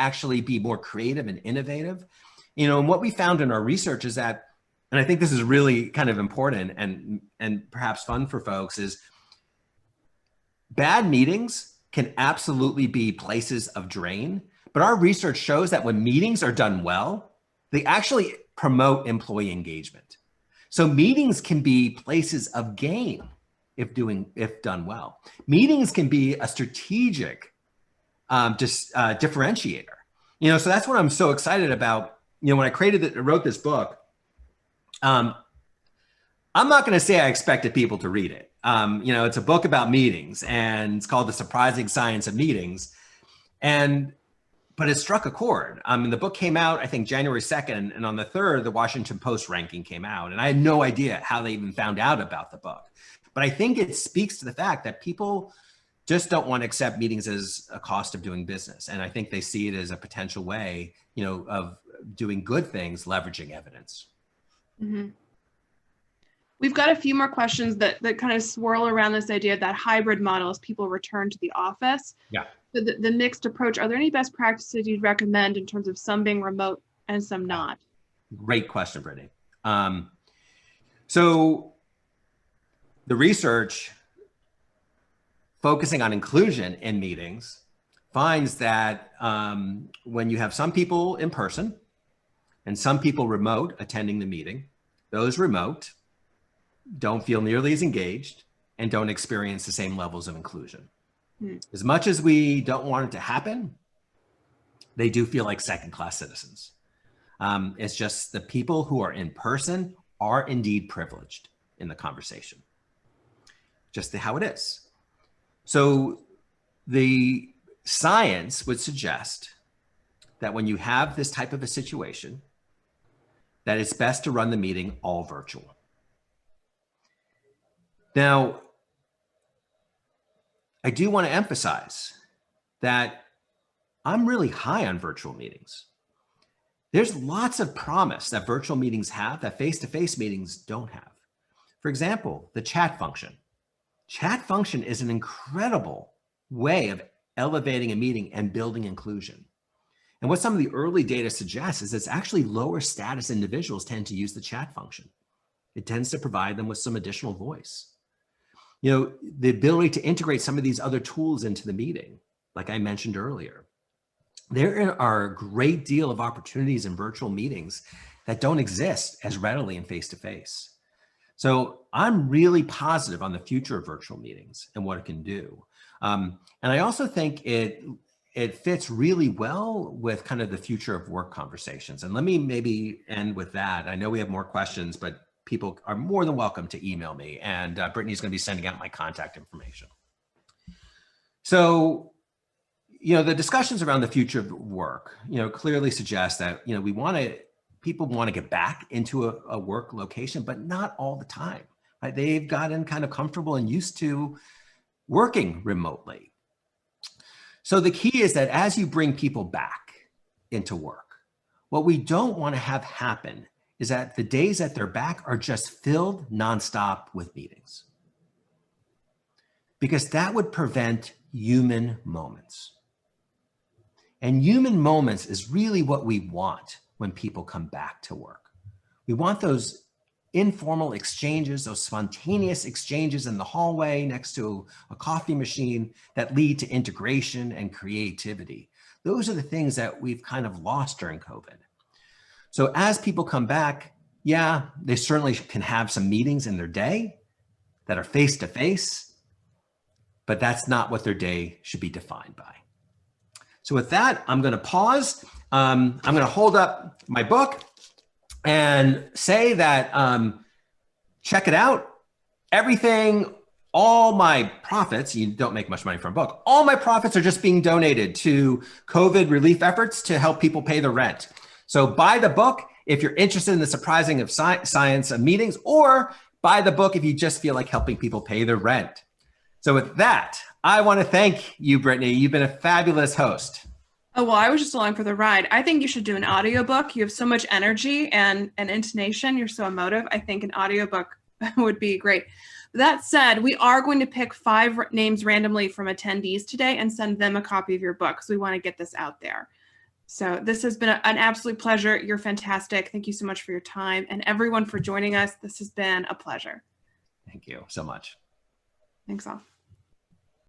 actually be more creative and innovative. And what we found in our research is that, and I think this is really kind of important and perhaps fun for folks, is bad meetings can absolutely be places of drain, but our research shows that when meetings are done well, they actually promote employee engagement. So meetings can be places of gain if done well. Meetings can be a strategic differentiator. So that's what I'm so excited about. When I wrote this book, I'm not going to say I expected people to read it. It's a book about meetings, and it's called The Surprising Science of Meetings. But it struck a chord. The book came out, I think, January 2nd, and on the 3rd, the Washington Post ranking came out. And I had no idea how they even found out about the book. But I think it speaks to the fact that people just don't want to accept meetings as a cost of doing business. And I think they see it as a potential way, of doing good things, leveraging evidence. Mm-hmm. We've got a few more questions that kind of swirl around this idea that hybrid model as people return to the office. Yeah. So the mixed approach, are there any best practices you'd recommend in terms of some being remote and some not? Great question, Brittany. So the research focusing on inclusion in meetings finds that when you have some people in person and some people remote attending the meeting, those remote don't feel nearly as engaged and don't experience the same levels of inclusion. As much as we don't want it to happen, they do feel like second-class citizens. It's just the people who are in person are indeed privileged in the conversation. Just how it is. So the science would suggest that when you have this type of a situation, that it's best to run the meeting all virtual. Now, I do want to emphasize that I'm really high on virtual meetings. There's lots of promise that virtual meetings have that face-to-face meetings don't have. For example, the chat function. Chat function is an incredible way of elevating a meeting and building inclusion. And what some of the early data suggests is it's actually lower status individuals tend to use the chat function. It tends to provide them with some additional voice. The ability to integrate some of these other tools into the meeting, like I mentioned earlier. There are a great deal of opportunities in virtual meetings that don't exist as readily in face-to-face. So I'm really positive on the future of virtual meetings and what it can do. And I also think it fits really well with kind of the future of work conversations. And let me maybe end with that. I know we have more questions, but people are more than welcome to email me, and Brittany's going to be sending out my contact information. So, the discussions around the future of work, clearly suggest that, people want to get back into a work location, but not all the time. Right? They've gotten kind of comfortable and used to working remotely. So the key is that as you bring people back into work, what we don't want to have happen is that the days that they're back are just filled nonstop with meetings. Because that would prevent human moments. And human moments is really what we want when people come back to work. We want those informal exchanges, those spontaneous exchanges in the hallway next to a coffee machine that lead to integration and creativity. Those are the things that we've kind of lost during COVID. So as people come back, yeah, they certainly can have some meetings in their day that are face-to-face, but that's not what their day should be defined by. So with that, I'm going to pause. I'm going to hold up my book and say that check it out. Everything, all my profits, you don't make much money from a book, all my profits are just being donated to COVID relief efforts to help people pay their rent. So buy the book if you're interested in the surprising of science of meetings, or buy the book if you just feel like helping people pay their rent. So with that, I want to thank you, Brittany. You've been a fabulous host. Oh, well, I was just along for the ride. I think you should do an audiobook. You have so much energy and intonation. You're so emotive. I think an audiobook would be great. That said, we are going to pick 5 names randomly from attendees today and send them a copy of your book because we want to get this out there. So this has been an absolute pleasure. You're fantastic. Thank you so much for your time, and everyone for joining us. This has been a pleasure. Thank you so much. Thanks all.